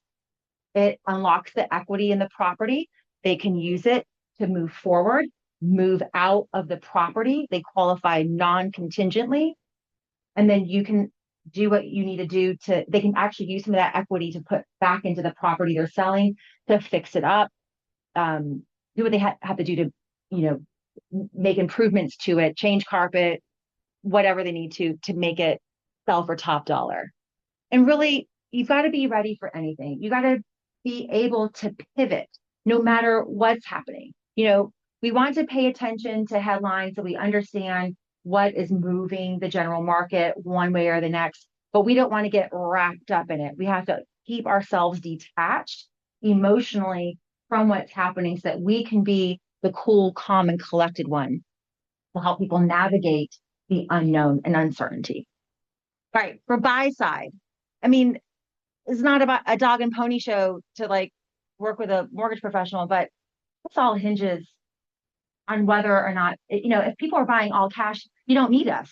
It unlocks the equity in the property. They can use it to move forward, move out of the property. They qualify non-contingently. And then you can do what you need to do they can actually use some of that equity to put back into the property they're selling to fix it up, do what they have to do to, make improvements to it, change carpet, whatever they need to make it sell for top dollar. And really, you've got to be ready for anything. You got to be able to pivot no matter what's happening. We want to pay attention to headlines so we understand what is moving the general market one way or the next, but we don't want to get wrapped up in it. We have to keep ourselves detached emotionally from what's happening so that we can be the cool, calm, and collected one to help people navigate the unknown and uncertainty. All right, for buy side, it's not about a dog and pony show to work with a mortgage professional, but this all hinges on whether or not, if people are buying all cash, you don't need us.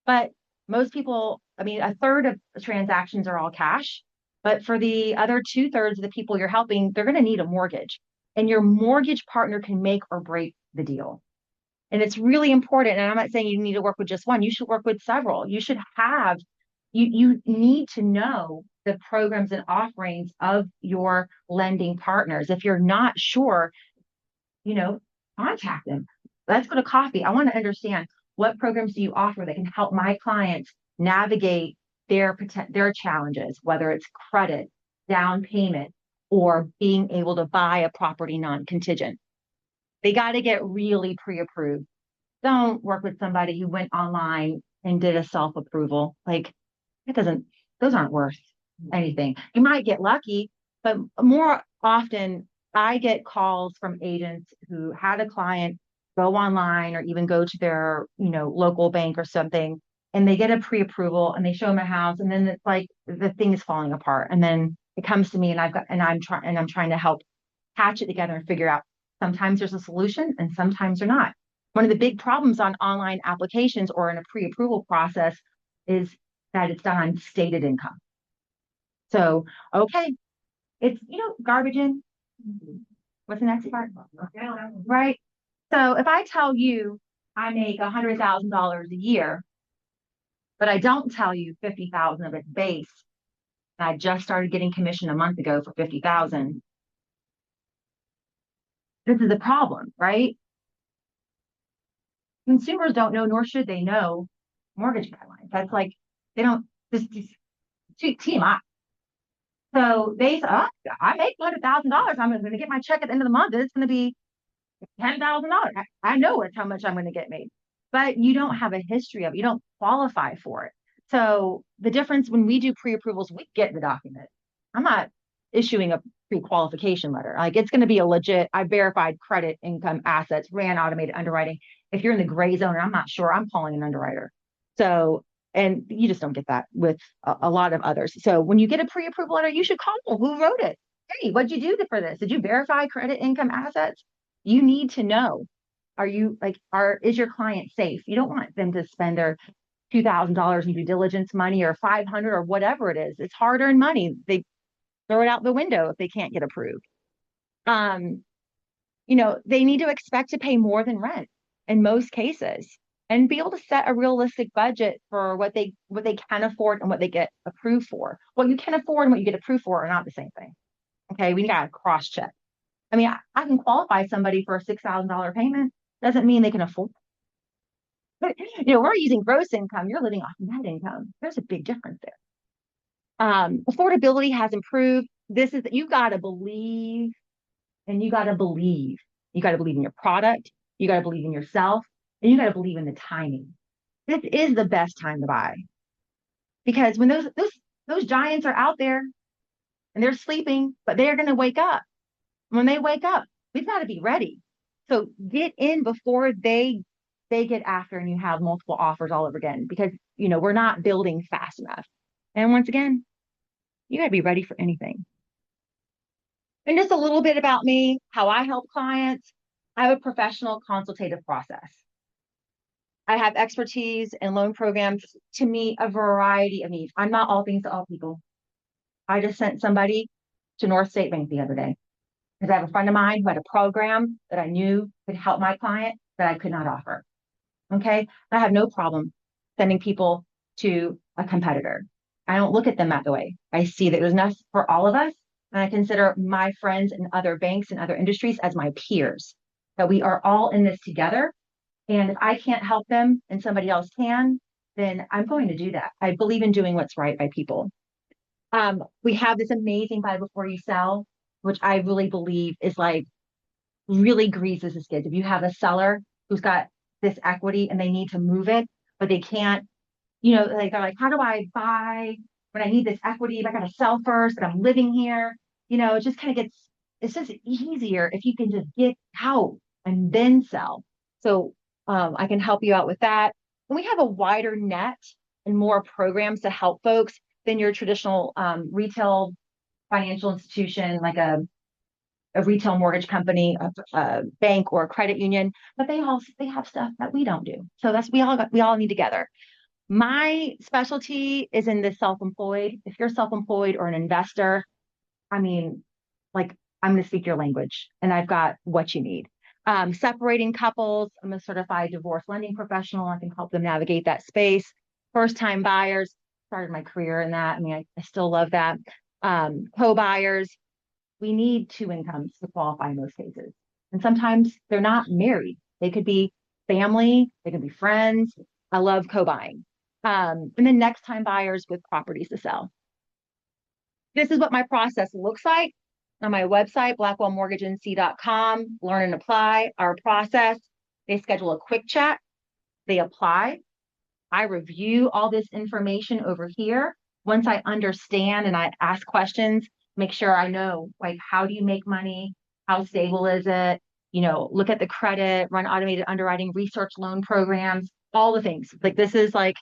But most people, a third of transactions are all cash, but for the other 2/3 of the people you're helping, they're going to need a mortgage. And your mortgage partner can make or break the deal. And it's really important. And I'm not saying you need to work with just one. You should work with several. You need to know the programs and offerings of your lending partners. If you're not sure, contact them. Let's go to coffee. I want to understand, what programs do you offer that can help my clients navigate their challenges, whether it's credit, down payment, or being able to buy a property non-contingent. They got to get really pre-approved. Don't work with somebody who went online and did a self-approval. Those aren't worth anything. You might get lucky, but more often I get calls from agents who had a client go online or even go to their, local bank or something, and they get a pre-approval and they show them a house, and then it's like the thing is falling apart, and then It comes to me and I'm trying to help patch it together and figure out sometimes there's a solution and sometimes they're not. One of the big problems on online applications or in a pre-approval process is that it's done on stated income. So, okay, it's, garbage in. What's the next part? Right. So if I tell you I make $100,000 a year, but I don't tell you 50,000 of its base, and I just started getting commission a month ago for 50,000. This is the problem, right? Consumers don't know, nor should they know mortgage guidelines. That's like, they don't, this TMI. So they say, oh, I make $100,000. I'm going to get my check at the end of the month. It's going to be $10,000. I know it's how much I'm going to get made, but you don't have a history of it. You don't qualify for it. So the difference when we do pre-approvals, we get the document. I'm not issuing a pre-qualification letter. Like it's going to be a legit, I verified credit, income, assets, ran automated underwriting. If you're in the gray zone, and I'm not sure, I'm calling an underwriter. So, and you just don't get that with a lot of others. So when you get a pre-approval letter, you should call who wrote it. Hey, what'd you do for this? Did you verify credit, income, assets? You need to know, is your client safe? You don't want them to spend their $2,000 in due diligence money or 500 or whatever it is. It's hard-earned money. They throw it out the window if they can't get approved. They need to expect to pay more than rent in most cases and be able to set a realistic budget for what they can afford and what they get approved for. What you can afford and what you get approved for are not the same thing. Okay, we got to cross-check. I mean, I can qualify somebody for a $6,000 payment. Doesn't mean they can afford it. But, we're using gross income. You're living off net income. There's a big difference there. Affordability has improved. You got to believe, and you got to believe. You got to believe in your product. You got to believe in yourself, and you got to believe in the timing. This is the best time to buy, because when those giants are out there and they're sleeping, but they're going to wake up. When they wake up, we've got to be ready. So get in before they get after and you have multiple offers all over again, because, we're not building fast enough. And once again, you got to be ready for anything. And just a little bit about me, how I help clients. I have a professional consultative process. I have expertise in loan programs to meet a variety of needs. I'm not all things to all people. I just sent somebody to North State Bank the other day, because I have a friend of mine who had a program that I knew could help my client that I could not offer. Okay. I have no problem sending people to a competitor. I don't look at them that way. I see that there's enough for all of us. And I consider my friends in other banks and other industries as my peers, that we are all in this together. And if I can't help them and somebody else can, then I'm going to do that. I believe in doing what's right by people. We have this amazing buy before you sell, which I really believe is like really greases the skids. If you have a seller who's got this equity and they need to move it, but they can't, they're like, how do I buy when I need this equity? I got to sell first, but I'm living here. It just kind of it's just easier if you can just get out and then sell. So I can help you out with that. And we have a wider net and more programs to help folks than your traditional retail financial institution, like a retail mortgage company, a bank, or a credit union, but they have stuff that we don't do. So we all need together. My specialty is in the self-employed. If you're self-employed or an investor, I mean, like, I'm going to speak your language, and I've got what you need. Separating couples, I'm a certified divorce lending professional. I can help them navigate that space. First-time buyers, started my career in that. I mean, I still love that. Co-buyers, we need two incomes to qualify in most cases. And sometimes they're not married. They could be family, they could be friends. I love co-buying. And then next time buyers with properties to sell. This is what my process looks like on my website, blackwellmortgagenc.com. Learn and apply our process. They schedule a quick chat. They apply. I review all this information over here. Once I understand and I ask questions, make sure I know, like, how do you make money? How stable is it? Look at the credit, run automated underwriting, research loan programs, all the things. Like, this is like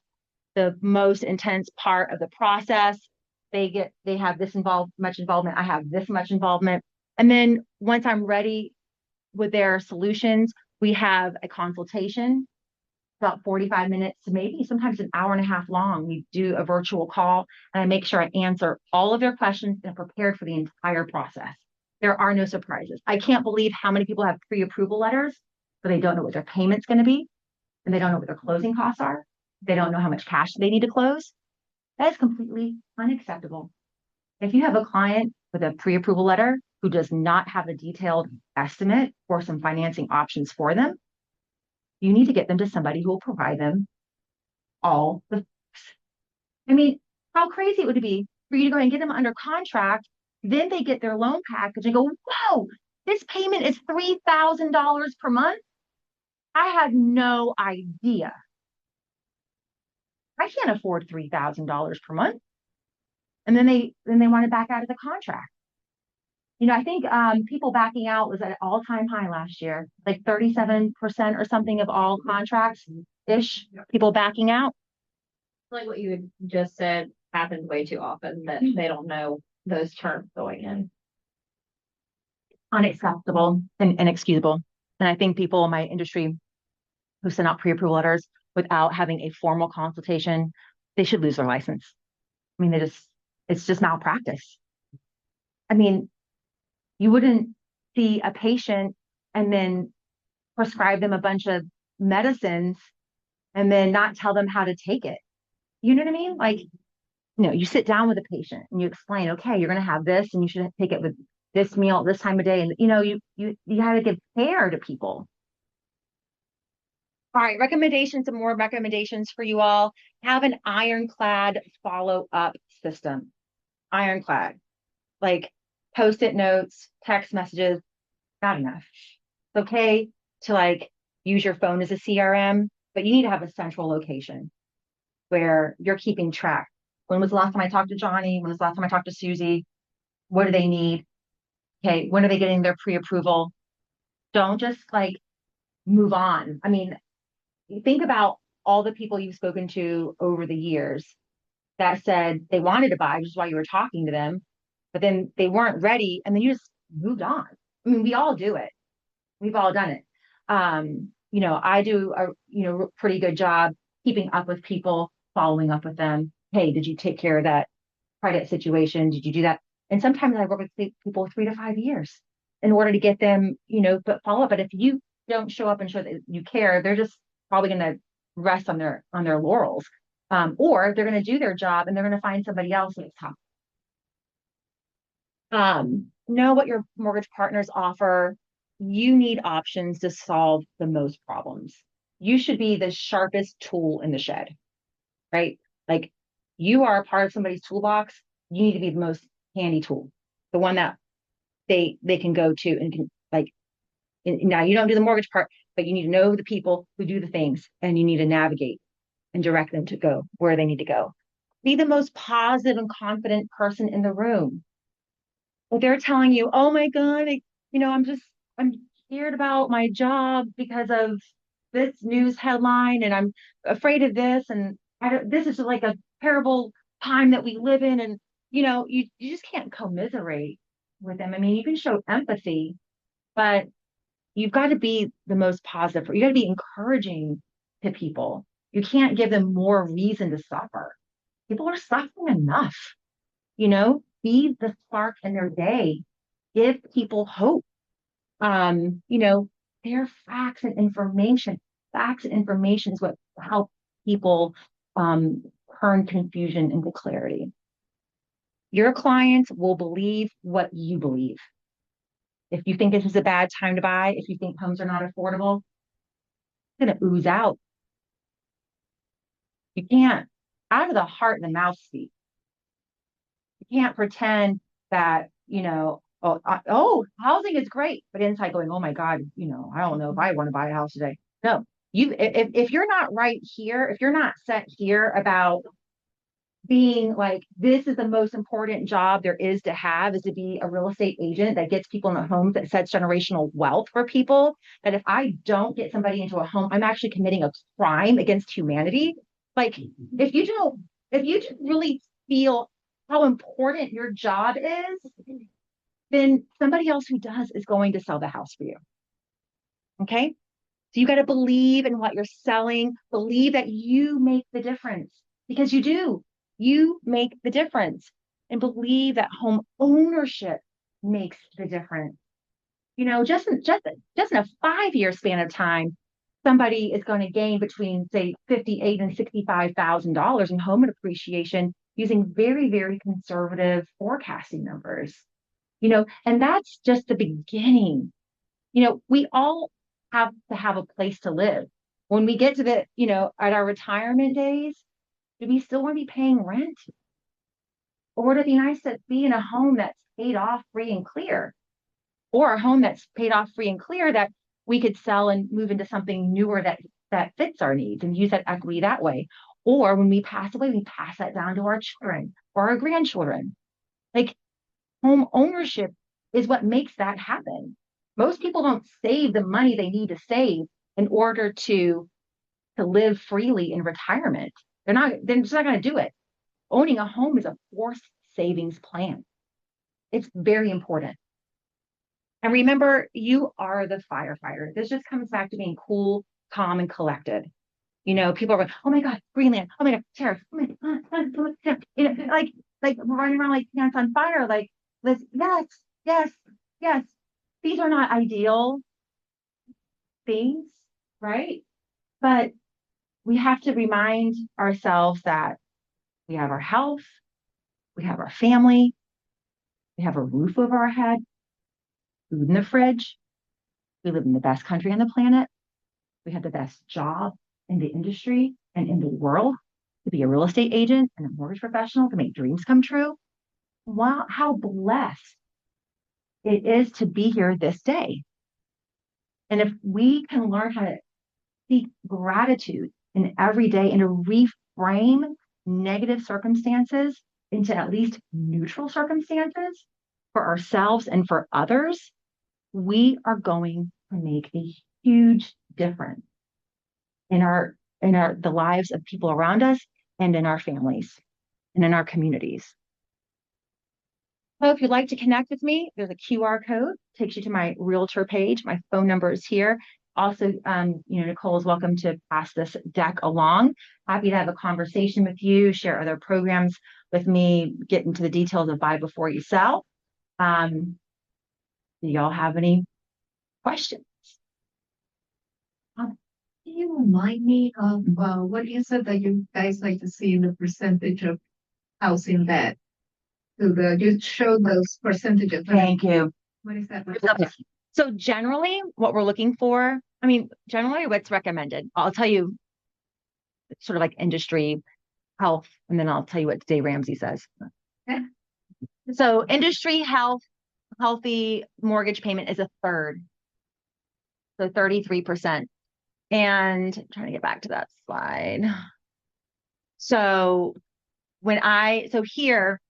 the most intense part of the process. they have this much involvement. I have this much involvement. And then once I'm ready with their solutions, we have a consultation, about 45 minutes to maybe sometimes an hour and a half long. We do a virtual call and I make sure I answer all of their questions and prepared for the entire process. There are no surprises. I can't believe how many people have pre-approval letters, but they don't know what their payment's going to be and they don't know what their closing costs are. They don't know how much cash they need to close. That is completely unacceptable. If you have a client with a pre-approval letter who does not have a detailed estimate or some financing options for them, you need to get them to somebody who will provide them all the. I mean, how crazy it would be for you to go and get them under contract, then they get their loan package and go, whoa, this payment is $3,000 per month. I had no idea. I can't afford $3,000 per month. And then they want to back out of the contract. I think people backing out was at an all-time high last year, like 37% or something of all contracts-ish, people backing out. Like what you had just said happens way too often that they don't know those terms going in. Unacceptable and inexcusable. And I think people in my industry who send out pre-approval letters without having a formal consultation, they should lose their license. I mean, it's just malpractice. I mean, you wouldn't see a patient and then prescribe them a bunch of medicines and then not tell them how to take it. You know what I mean? Like, you sit down with a patient and you explain, okay, you're going to have this and you should take it with this meal at this time of day. And, you had to give care to people. All right, recommendations and more recommendations for you all. Have an ironclad follow-up system. Ironclad. Like post-it notes, text messages, not enough. It's okay to use your phone as a CRM, but you need to have a central location where you're keeping track. When was the last time I talked to Johnny? When was the last time I talked to Susie? What do they need? Okay, when are they getting their pre-approval? Don't just move on. I mean, think about all the people you've spoken to over the years that said they wanted to buy, which is why you were talking to them, but then they weren't ready and then you just moved on. I mean, we all do it. We've all done it. I do a pretty good job keeping up with people, following up with them. Hey, did you take care of that credit situation? Did you do that? And sometimes I work with people 3 to 5 years in order to get them, but follow up. But if you don't show up and show that you care, they're just probably going to rest on their laurels, or they're going to do their job and they're going to find somebody else that's tough. Know what your mortgage partners offer. You need options to solve the most problems. You should be the sharpest tool in the shed, right? Like you are a part of somebody's toolbox. You need to be the most handy tool, the one that they can go to and can now you don't do the mortgage part, but you need to know the people who do the things and you need to navigate and direct them to go where they need to go. Be the most positive and confident person in the room. If they're telling you, oh my God, I'm scared about my job because of this news headline and I'm afraid of this. And this is like a terrible time that we live in. And, you just can't commiserate with them. I mean, you can show empathy, but you've got to be the most positive. You got to be encouraging to people. You can't give them more reason to suffer. People are suffering enough. Be the spark in their day. Give people hope. Their facts and information. Facts and information is what help people turn confusion into clarity. Your clients will believe what you believe. If you think this is a bad time to buy, if you think homes are not affordable, it's going to ooze out. You can't, out of the heart and the mouth speak. You can't pretend that, housing is great, but inside going, oh my God, I don't know if I want to buy a house today. No, if you're not right here, if you're not set here about being like, this is the most important job there is to have, is to be a real estate agent that gets people in the homes, that sets generational wealth for people, that if I don't get somebody into a home, I'm actually committing a crime against humanity. Like if you just really feel how important your job is, then somebody else who does is going to sell the house for you. Okay? So you got to believe in what you're selling, believe that you make the difference because you do. You make the difference and believe that home ownership makes the difference. You know, just in a 5-year span of time, somebody is going to gain between say $58,000 and $65,000 in home appreciation using very, very conservative forecasting numbers. You know, and that's just the beginning. You know, we all have to have a place to live. When we get to the, you know, at our retirement days, do we still want to be paying rent? Or would it be nice to be in a home that's paid off free and clear? Or a home that's paid off free and clear that we could sell and move into something newer that fits our needs and use that equity that way. Or when we pass away, we pass that down to our children or our grandchildren. Like home ownership is what makes that happen. Most people don't save the money they need to save in order to live freely in retirement. They're just not going to do it. Owning a home is a forced savings plan. It's very important. And remember, you are the firefighter. This just comes back to being cool, calm, and collected. You know, people are going, oh my God, Greenland, oh my God, terror, oh my God, you know, like running around like pants on fire, like, yes, yes, yes. These are not ideal things, right? But we have to remind ourselves that we have our health, we have our family, we have a roof over our head, food in the fridge. We live in the best country on the planet. We have the best job in the industry and in the world to be a real estate agent and a mortgage professional to make dreams come true. Wow, how blessed it is to be here this day. And if we can learn how to seek gratitude in every day and to reframe negative circumstances into at least neutral circumstances for ourselves and for others, we are going to make a huge difference in the lives of people around us and in our families and in our communities. So if you'd like to connect with me, there's a QR code, takes you to my realtor page. My phone number is here. Also, you know, Nicole is welcome to pass this deck along. Happy to have a conversation with you, share other programs with me, get into the details of buy before you sell. Do y'all have any questions? Can you remind me of what you said that you guys like to see the percentage of housing that you showed those percentages. Thank you. What is that? So generally, what we're looking for, generally what's recommended, I'll tell you sort of like industry health, and then I'll tell you what Dave Ramsey says. Okay. So industry healthy mortgage payment is a third. So 33%. And I'm trying to get back to that slide. So here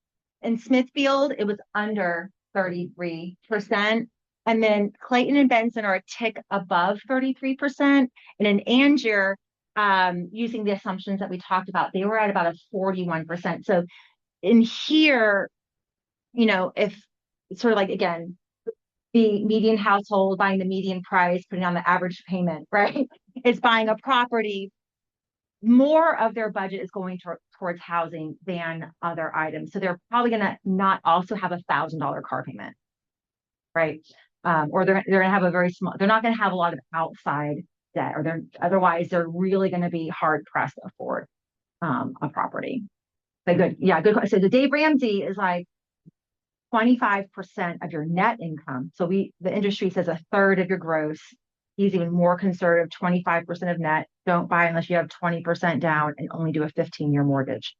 in Smithfield, it was under 33%. And then Clayton and Benson are a tick above 33%. And in Angier, using the assumptions that we talked about, they were at about a 41%. So in here, you know, if it's sort of like, again, the median household buying the median price, putting on the average payment, right? It's buying a property. More of their budget is going towards housing than other items. So they're probably going to not also have $1,000 car payment, right? Or they're going to have they're not going to have a lot of outside debt, or otherwise they're really going to be hard pressed to afford a property. But good. Yeah, good. So the Dave Ramsey is like 25% of your net income. So the industry says a third of your gross. He's even more conservative, 25% of net. Don't buy unless you have 20% down and only do a 15-year mortgage.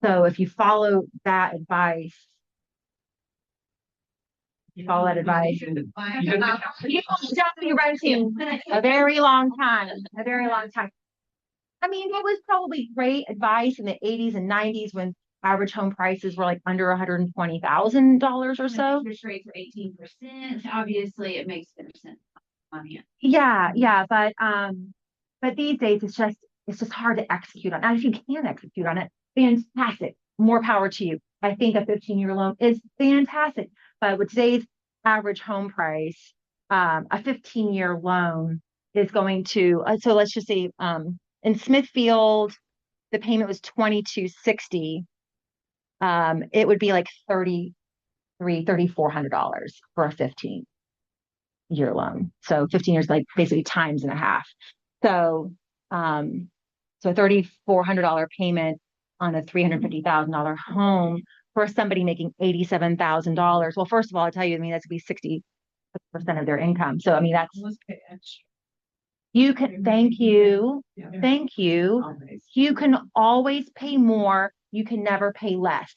So if you follow that advice, you will be renting a very long time. I mean, it was probably great advice in the 80s and 90s when average home prices were like under $120,000 or so. Interest rates are 18%. Obviously, it makes sense on it. Yeah, but these days it's just hard to execute on. Now, if you can execute on it, fantastic. More power to you. I think a 15-year loan is fantastic. But with today's average home price, a 15-year loan is going to, so let's just say, in Smithfield, the payment was $2,260. It would be like $3,400 for a 15-year loan. So 15 years, like basically times and a half. So, so a $3,400 payment on a $350,000 home for somebody making $87,000. Well, first of all, I'll tell you, I mean, that's gonna be 60% of their income. So, I mean, that's, Let's pay extra. you can, thank you. Yeah. Thank you. You can always pay more. You can never pay less.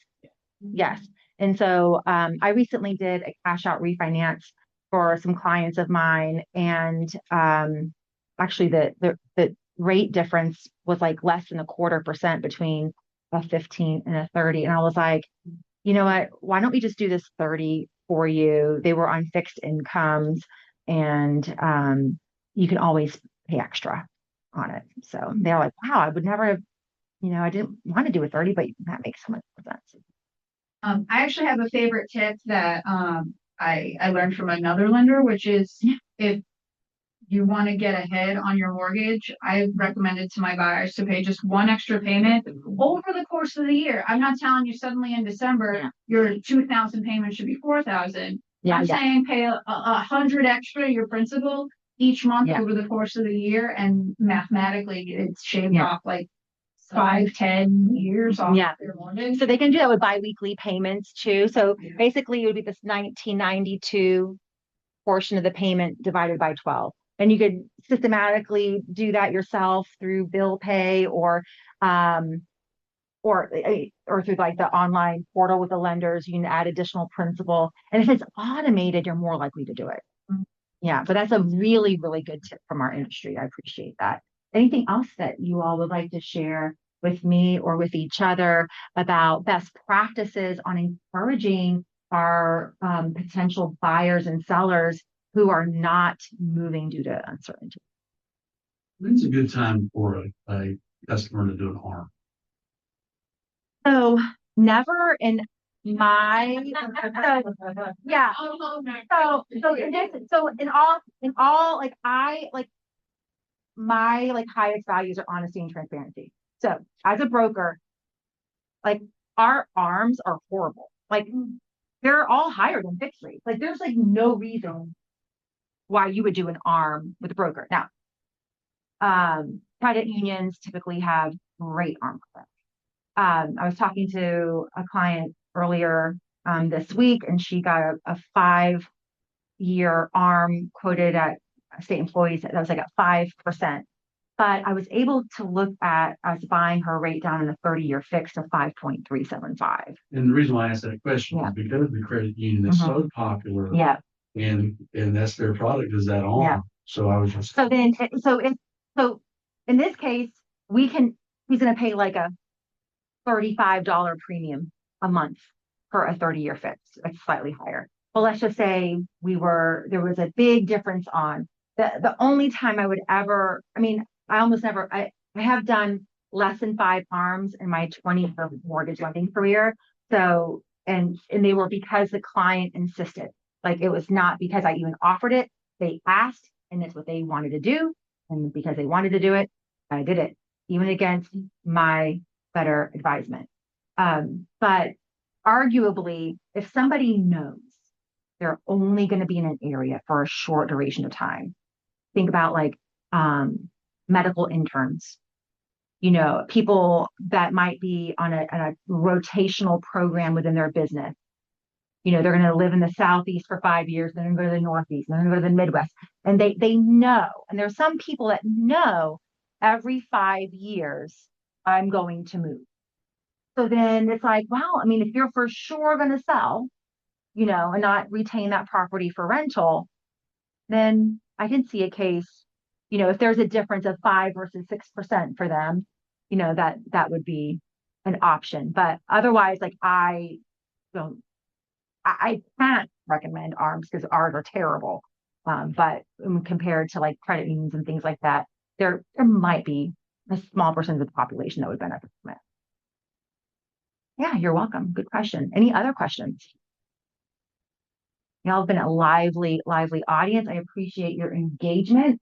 Yes. And so I recently did a cash out refinance for some clients of mine. And actually the rate difference was like less than 0.25% between a 15 and a 30. And I was like, you know what? Why don't we just do this 30 for you? They were on fixed incomes, and you can always pay extra on it. So they're like, wow, I would never have, I didn't want to do a 30, but that makes so much sense. I actually have a favorite tip that I learned from another lender, which is if you want to get ahead on your mortgage, I recommended to my buyers to pay just one extra payment over the course of the year. I'm not telling you suddenly in December your 2,000 payment should be 4,000. I'm saying pay 100 extra your principal each month over the course of the year, and mathematically it's shaved off like 5-10 years off their mortgage. So they can do that with biweekly payments too. So basically it would be this 1992 portion of the payment divided by 12. And you could systematically do that yourself through bill pay or through like the online portal with the lenders. You can add additional principal. And if it's automated, you're more likely to do it. Yeah, but that's a really, really good tip from our industry. I appreciate that. Anything else that you all would like to share with me or with each other about best practices on encouraging our potential buyers and sellers who are not moving due to uncertainty? When's a good time for a customer to do an ARM? So never in my yeah. So in all like my like highest values are honesty and transparency. So as a broker, like our ARMs are horrible. Like they're all higher than fixed rates. Like there's like no reason why you would do an ARM with a broker. Now, credit unions typically have great ARM credit. I was talking to a client earlier this week, and she got a 5-year ARM quoted at state employees. That was like at 5%. But I was able to look at us buying her rate down in a 30-year fixed of 5.375. And the reason why I asked that question is because the credit union is so popular. Yeah. And that's their product is that ARM. Yeah. So I was just so in this case, he's going to pay like a $35 premium a month for a 30-year fix. It's slightly higher. But let's just say there was a big difference on the only time I would ever, I almost never, I have done less than 5 ARMs in my 20-year mortgage lending career. So, and they were because the client insisted. Like it was not because I even offered it. They asked, and it's what they wanted to do. And because they wanted to do it, I did it, even against my better advisement. But arguably, if somebody knows they're only going to be in an area for a short duration of time, think about like medical interns, people that might be on a rotational program within their business. They're going to live in the Southeast for 5 years, then go to the Northeast, then go to the Midwest. And they know, and there's some people that know every 5 years I'm going to move. So then it's like, well, if you're for sure going to sell, and not retain that property for rental, then I can see a case, if there's a difference of 5 versus 6% for them, that would be an option. But otherwise, like I can't recommend ARMs because ARMs are terrible. But compared to like credit unions and things like that, there might be a small percentage of the population that would benefit from it. Yeah, you're welcome. Good question. Any other questions? Y'all have been a lively, lively audience. I appreciate your engagement.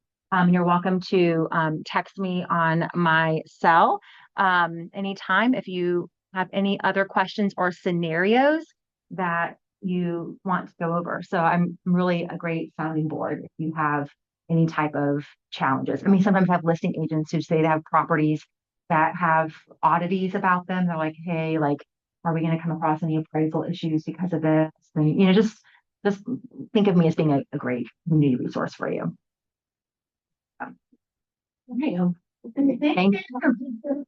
You're welcome to text me on my cell anytime if you have any other questions or scenarios that you want to go over. So I'm really a great sounding board if you have any type of challenges. I mean, sometimes I have listing agents who say they have properties that have oddities about them. They're like, hey, like, are we going to come across any appraisal issues because of this? And, just think of me as being a great community resource for you. Okay. Thank you.